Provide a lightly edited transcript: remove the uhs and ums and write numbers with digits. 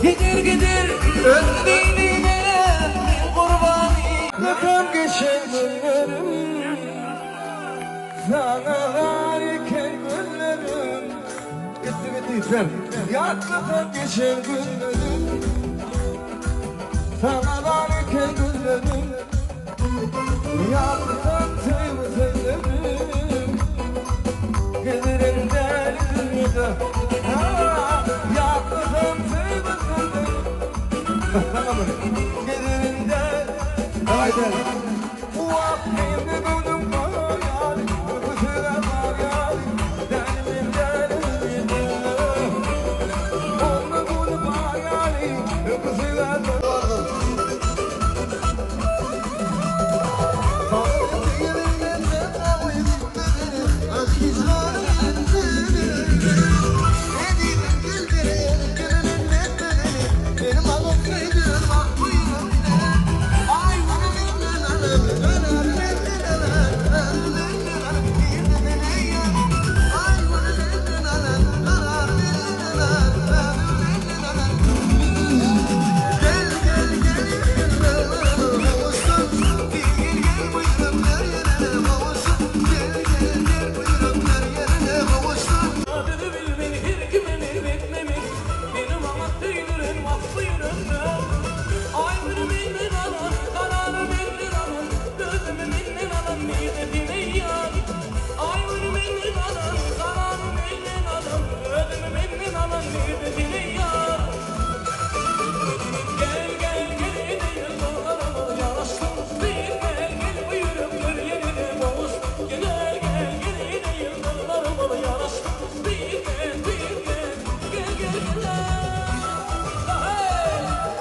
Gidir gidir öndüğüne kurbanı yakam geçen günlerim sana varken günlerim gitti sen yakam geçen günlerim sana varken günlerim yakam sevselim giderim der dünyada yakam tamam mı? Gelirinde haydi. Vaktimde buldum hayali, öpüsüne hayali, denimin deniminde. Onu buldum hayali, öpüsüne hayali. Ay,